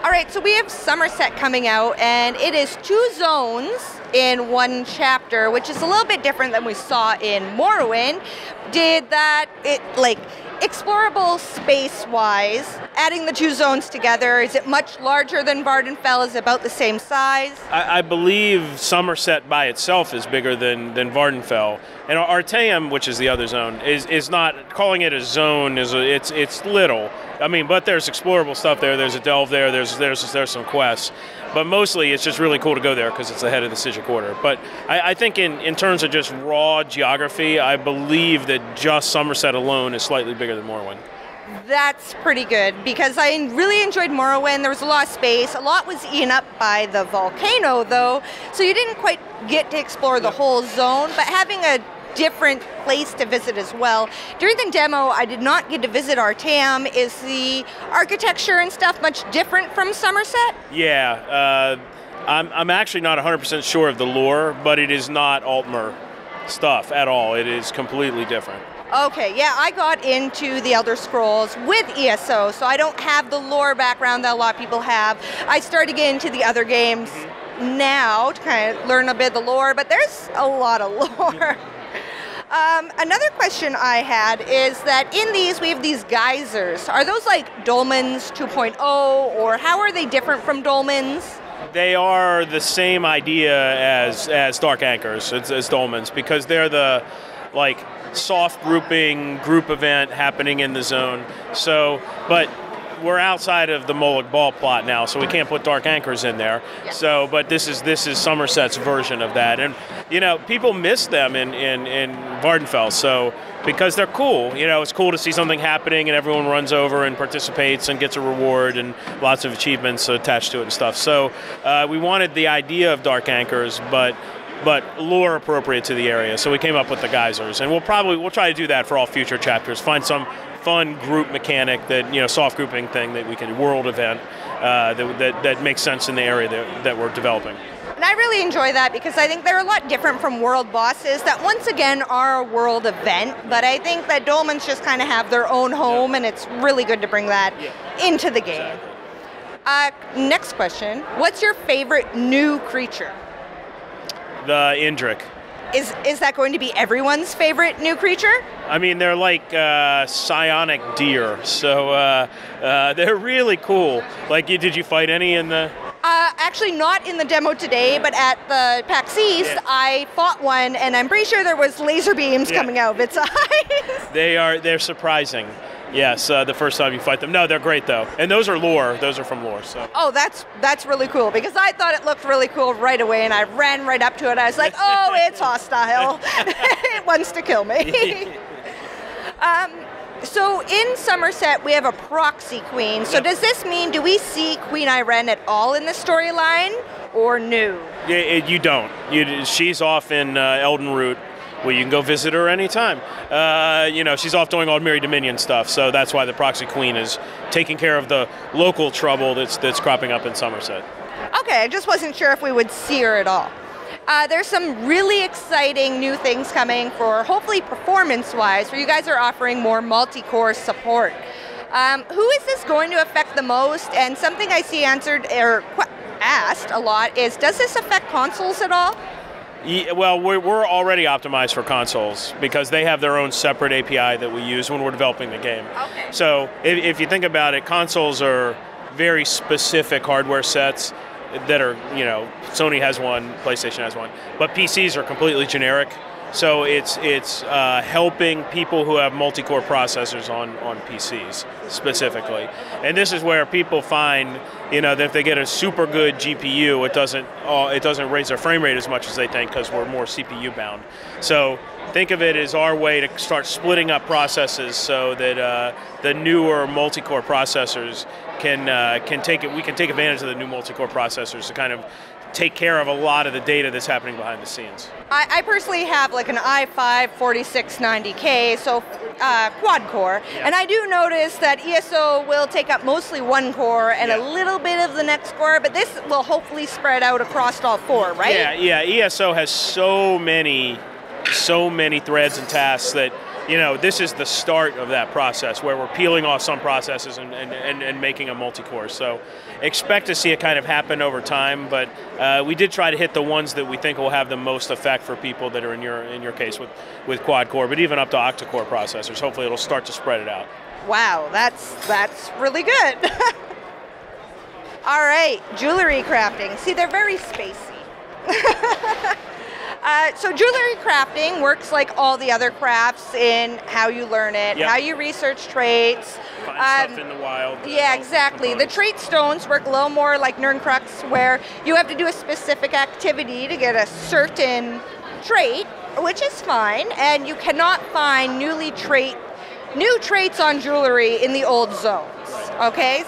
All right, so we have Somerset coming out, and it is 2 zones in 1 chapter, which is a little bit different than we saw in Morrowind. Did that, explorable space-wise, adding the 2 zones together, is it much larger than Vardenfell? Is it about the same size? I believe Somerset by itself is bigger than Vardenfell. And Artaeum, which is the other zone, is not, calling it a zone, it's little. I mean, but there's explorable stuff there, there's a delve there, there's some quests. But mostly it's just really cool to go there because it's ahead of the Sigil Quarter. But I think in terms of just raw geography, I believe that just Somerset alone is slightly bigger than Morrowind. That's pretty good, because I really enjoyed Morrowind. There was a lot of space. A lot was eaten up by the volcano, though, so you didn't quite get to explore the whole zone, but having a different place to visit as well. During the demo, I did not get to visit Artaeum. Is the architecture and stuff much different from Somerset? Yeah, I'm actually not 100% sure of the lore, but it is not Altmer stuff at all. It is completely different. Okay, yeah, I got into the Elder Scrolls with ESO, so I don't have the lore background that a lot of people have. I started to get into the other games now to kind of learn a bit of the lore, but there's a lot of lore. Another question I had is that in these, we have these geysers. Are those like Dolmens 2.0, or how are they different from Dolmens? They are the same idea as Dark Anchors, as Dolmens, because they're the, like, soft grouping group event happening in the zone. So, but we're outside of the Moloch Ball plot now, so we can't put Dark Anchors in there. Yeah. So, but this is Somerset's version of that, and you know, people miss them in Vardenfell. So, because they're cool, you know, it's cool to see something happening and everyone runs over and participates and gets a reward and lots of achievements attached to it and stuff. So, we wanted the idea of Dark Anchors, but lore appropriate to the area. So we came up with the geysers, and we'll try to do that for all future chapters. Find some fun group mechanic, that, you know, soft grouping thing that we can, world event that makes sense in the area that we're developing. And I really enjoy that, because I think they're a lot different from world bosses that once again are a world event, but I think that Dolmens just kind of have their own home, and it's really good to bring that into the game. Next question, what's your favorite new creature? The Indrik. Is that going to be everyone's favorite new creature? I mean, they're like psionic deer, so they're really cool. Like, did you fight any in the... Actually, not in the demo today, but at the PAX East, I fought one, and I'm pretty sure there was laser beams coming out of its eyes. They're surprising. Yes, the first time you fight them. No, they're great though, and those are lore. Those are from lore. So. Oh, that's really cool, because I thought it looked really cool right away, and I ran right up to it. I was like, oh, it's hostile. It wants to kill me. So in Somerset, we have a Proxy Queen. So does this mean, do we see Queen Irene at all in the storyline, or no? You don't. She's off in Elden Root. Well, you can go visit her anytime. You know, she's off doing all Mary Dominion stuff, so that's why the Proxy Queen is taking care of the local trouble that's cropping up in Somerset. Okay, I just wasn't sure if we would see her at all. There's some really exciting new things coming for, hopefully performance-wise, where you guys are offering more multi-core support. Who is this going to affect the most? And something I see answered or asked a lot is, does this affect consoles at all? Yeah, well, we're already optimized for consoles because they have their own separate API that we use when we're developing the game. Okay. So if you think about it, consoles are very specific hardware sets that are, you know, Sony has one, PlayStation has one, but PCs are completely generic. So it's helping people who have multi-core processors on PCs specifically. And this is where people find, you know, that if they get a super good GPU, it doesn't raise their frame rate as much as they think, because we're more CPU bound. So think of it as our way to start splitting up processes so that the newer multi-core processors can take it. We can take advantage of the new multi-core processors to kind of take care of a lot of the data that's happening behind the scenes. I personally have like an i5 4690K, so quad-core, and I do notice that ESO will take up mostly one core and a little bit of the next core, but this will hopefully spread out across all 4, right? Yeah. ESO has so many threads and tasks that this is the start of that process where we're peeling off some processes and making a multi-core. So expect to see it kind of happen over time, but we did try to hit the ones that we think will have the most effect for people that are in your case with quad-core, but even up to octa-core processors. Hopefully it'll start to spread it out. Wow, that's really good. All right, jewelry crafting. See, they're very spacey. So jewelry crafting works like all the other crafts in how you learn it, how you research traits. Find stuff in the wild. Yeah, exactly. The trait stones work a little more like Nirncrux, where you have to do a specific activity to get a certain trait, which is fine, and you cannot find new traits on jewelry in the old zones, okay?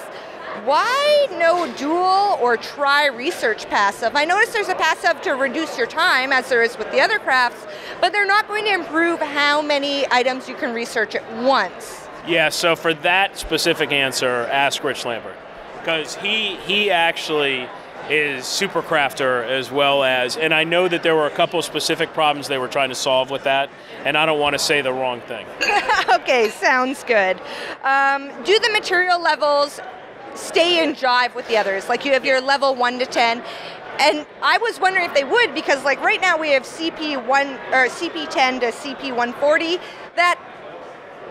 Why no dual or try research passive? I noticed there's a passive to reduce your time, as there is with the other crafts, but they're not going to improve how many items you can research at once. Yeah, so for that specific answer, ask Rich Lambert, because he actually is super crafter as well as, and I know that there were a couple of specific problems they were trying to solve with that, and I don't want to say the wrong thing. Okay, sounds good. Do the material levels stay in jive with the others? Like you have your level 1 to 10, and I was wondering if they would, because like right now we have CP1 or CP10 to CP140 that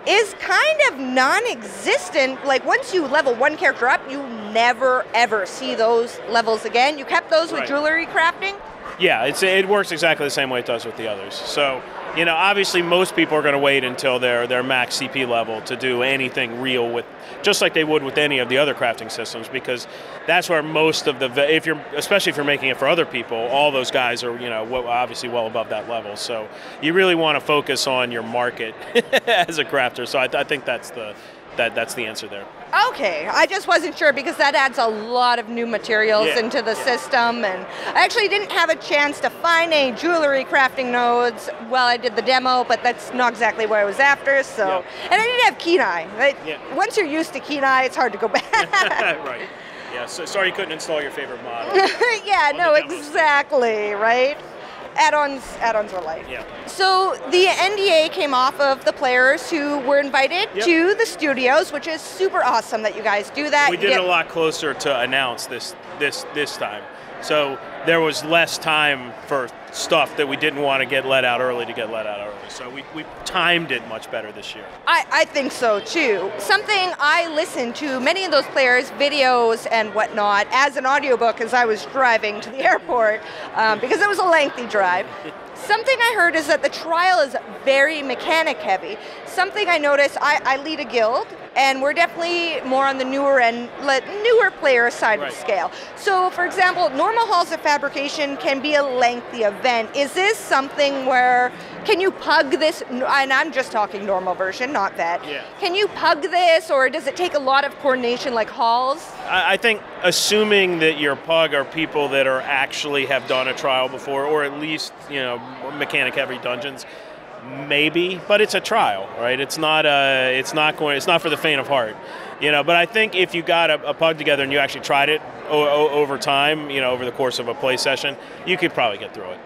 is kind of non-existent. Like once you level one character up, you never ever see those levels again. You kept those with jewelry crafting? Yeah, it works exactly the same way it does with the others. So, obviously most people are going to wait until their max CP level to do anything real with, just like they would with any of the other crafting systems, because that's where most of the, especially if you're making it for other people, all those guys are, obviously well above that level. So you really want to focus on your market as a crafter. So I think that's the answer there. Okay, I just wasn't sure because that adds a lot of new materials into the system, and I actually didn't have a chance to find any jewelry crafting nodes while I did the demo, but that's not exactly what I was after, so. And I didn't have Kenai. Once you're used to Kenai, it's hard to go back. Right. Yeah, so sorry you couldn't install your favorite mod. Yeah, no, exactly, right? Add-ons are life. Yeah. So the NDA came off of the players who were invited to the studios, which is super awesome that you guys do that. We did it a lot closer to announce this time. So there was less time for stuff that we didn't want to get let out early. So we timed it much better this year. I think so too. Something I listened to many of those players' videos and whatnot as an audiobook as I was driving to the airport because it was a lengthy drive. Something I heard is that the trial is very mechanic heavy. Something I noticed, I lead a guild, and we're definitely more on the newer player side of the scale. So for example, normal halls of fabrication can be a lengthy event. Is this something where, can you pug this, and I'm just talking normal version, not that. Can you pug this, or does it take a lot of coordination like halls? I think assuming that your pug are people that are actually have done a trial before, or at least, mechanic heavy dungeons, maybe, but it's a trial, right? It's not for the faint of heart, but I think if you got a pug together and you actually tried it over time, over the course of a play session, you could probably get through it.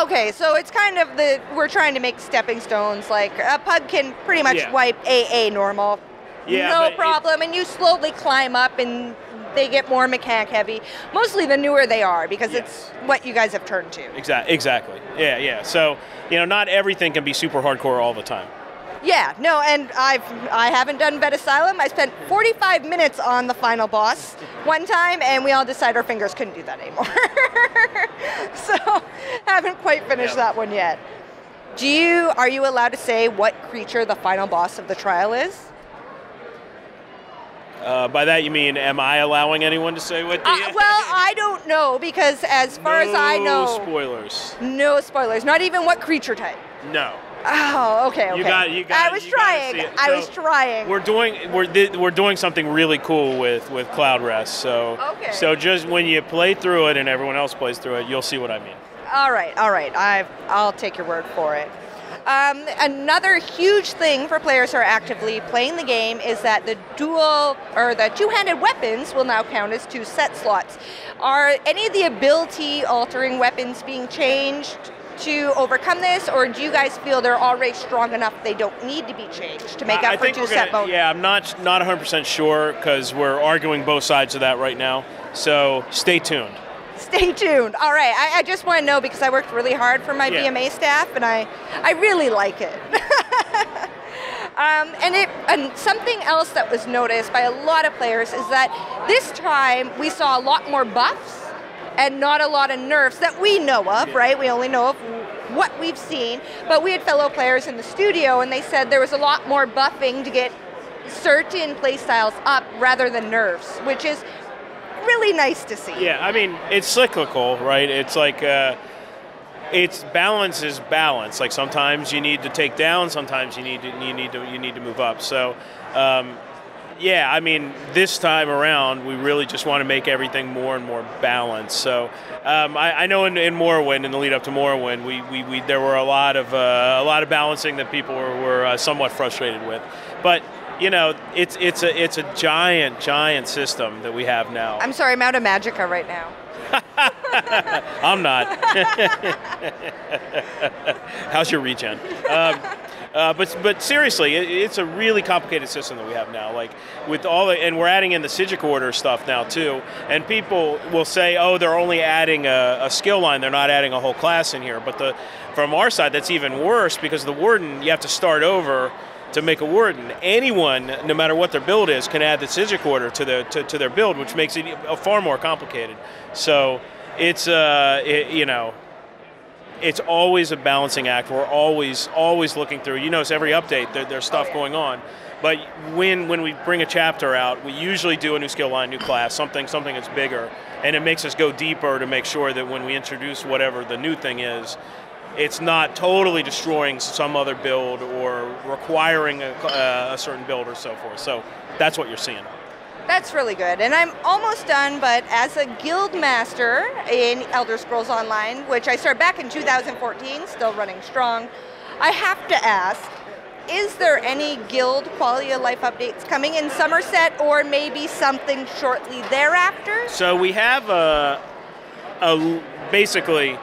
Okay, so it's kind of we're trying to make stepping stones, like a pug can pretty much wipe AA normal, no problem, and you slowly climb up and they get more mechanic heavy. Mostly the newer they are, because it's what you guys have turned to. Exactly. Yeah. So, not everything can be super hardcore all the time. Yeah, no, and I haven't done Vet Asylum. I spent 45 minutes on the final boss one time, and we all decided our fingers couldn't do that anymore. So, haven't quite finished that one yet. Are you allowed to say what creature the final boss of the trial is? By that you mean, am I allowing anyone to say what? Well, I don't know, because as far as I know, spoilers. No spoilers. Not even what creature type. No. Oh, okay. You got. I was trying. I was trying. We're doing something really cool with Cloud Rest. So just when you play through it and everyone else plays through it, you'll see what I mean. All right. I'll take your word for it. Another huge thing for players who are actively playing the game is that the two-handed weapons will now count as 2 set slots. Are any of the ability-altering weapons being changed to overcome this, or do you guys feel they're already strong enough they don't need to be changed to make up for two-step bonus? Yeah, I'm not 100% sure because we're arguing both sides of that right now. So stay tuned. Stay tuned. All right, I just want to know because I worked really hard for my BMA staff, and I really like it. And something else that was noticed by a lot of players is that this time we saw a lot more buffs and not a lot of nerfs that we know of, right? We only know of what we've seen, but we had fellow players in the studio and they said there was a lot more buffing to get certain playstyles up rather than nerfs, which is really nice to see. Yeah, I mean, it's cyclical, right? It's like, it's balance is balance. Like sometimes you need to take down, sometimes you need to move up. So, yeah, I mean, this time around, we really just want to make everything more and more balanced. So, I know in Morrowind, in the lead up to Morrowind, there were a lot of balancing that people were somewhat frustrated with, but. You know, it's a giant system that we have now. I'm sorry, I'm out of Magicka right now. I'm not. How's your regen? But seriously, it's a really complicated system that we have now. Like with and we're adding in the Psijic Order stuff now too. And people will say, oh, they're only adding a skill line. They're not adding a whole class in here. But from our side, that's even worse because the Warden, you have to start over to make a Warden. Anyone, no matter what their build is, can add the Psijic Order to their build, which makes it far more complicated. So it's you know, it's always a balancing act. We're always looking through. You notice every update there's stuff going on. But when we bring a chapter out, we usually do a new skill line, new class, something that's bigger, and it makes us go deeper to make sure that when we introduce whatever the new thing is, it's not totally destroying some other build or requiring a certain build or so forth. So that's what you're seeing. That's really good. And I'm almost done, but as a guild master in Elder Scrolls Online, which I started back in 2014, still running strong, I have to ask, is there any guild quality of life updates coming in Somerset or maybe something shortly thereafter? So we have basically,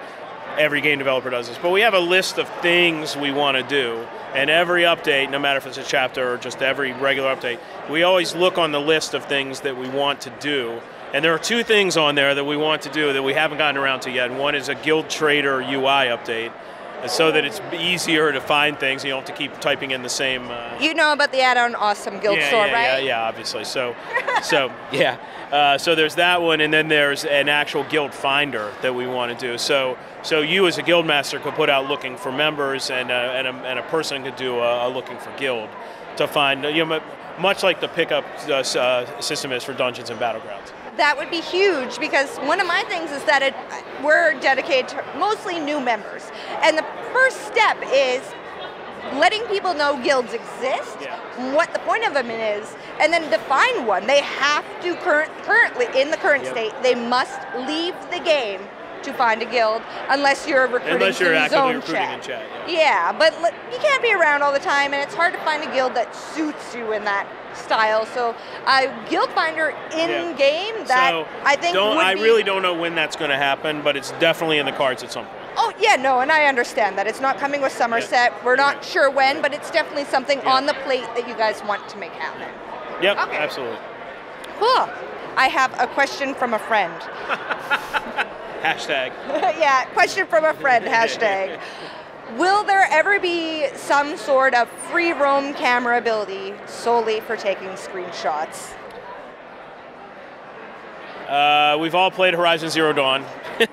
every game developer does this, but we have a list of things we want to do, and every update, no matter if it's a chapter or just every regular update, we always look on the list of things that we want to do, and there are two things on there that we want to do that we haven't gotten around to yet. One is a Guild Trader UI update, so that it's easier to find things. You don't have to keep typing in the same... You know about the add-on Awesome Guild Store, right? Yeah, obviously. So yeah. So there's that one, and then there's an actual guild finder that we want to do. So you as a guild master could put out looking for members, and a person could do a looking for guild to find, you know, much like the pickup system is for Dungeons and Battlegrounds. That would be huge because one of my things is that we're dedicated to mostly new members. And the first step is letting people know guilds exist, what the point of them is, and then define one. They have to currently, in the current state, they must leave the game to find a guild unless you're recruiting unless you're actively recruiting chat. in chat. Yeah, but you can't be around all the time, and it's hard to find a guild that suits you in that style. So guild finder in game, that so I think I really don't know when that's going to happen, but it's definitely in the cards at some point. Oh yeah, no, and I understand that it's not coming with Somerset. We're not sure when, but it's definitely something on the plate that you guys want to make happen. Yep, okay. Absolutely. Cool. I have a question from a friend. Hashtag. Yeah, question from a friend, hashtag. Will there ever be some sort of free roam camera ability solely for taking screenshots? We've all played Horizon Zero Dawn,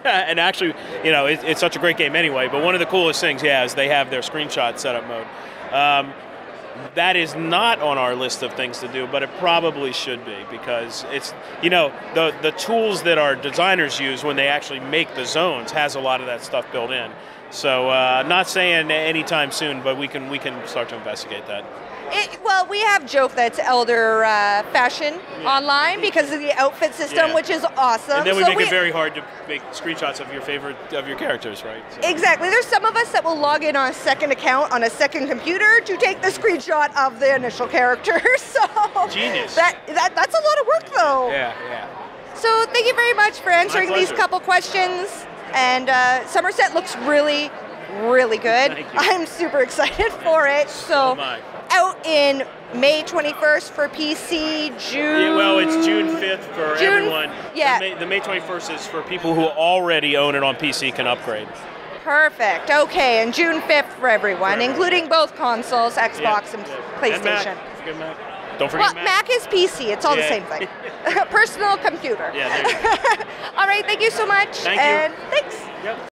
and actually, you know, it's such a great game anyway, but one of the coolest things, is they have their screenshot setup mode. That is not on our list of things to do, but it probably should be, because it's, you know, the tools that our designers use when they actually make the zones has a lot of that stuff built in. So not saying anytime soon, but we can start to investigate that. Well, we have joked that it's elder fashion online because of the outfit system, which is awesome. And then we make it very hard to make screenshots of your characters, right? So. Exactly. There's some of us that will log in on a second account on a second computer to take the screenshot of the initial character. So genius. That's a lot of work, though. Yeah. So thank you very much for answering these couple questions. And Somerset looks really really good. Thank you. I'm super excited for it. So am I. out in May 21st for PC, June... Yeah, well, it's June 5th for everyone. Yeah. The May 21st is for people who already own it on PC can upgrade. Perfect. Okay, and June 5th for everyone, including both consoles, Xbox and PlayStation. And Mac. Don't forget Mac is PC. It's all the same thing. Personal computer. Yeah, there you go. All right, thank you so much. Thank you. And thanks. Yep.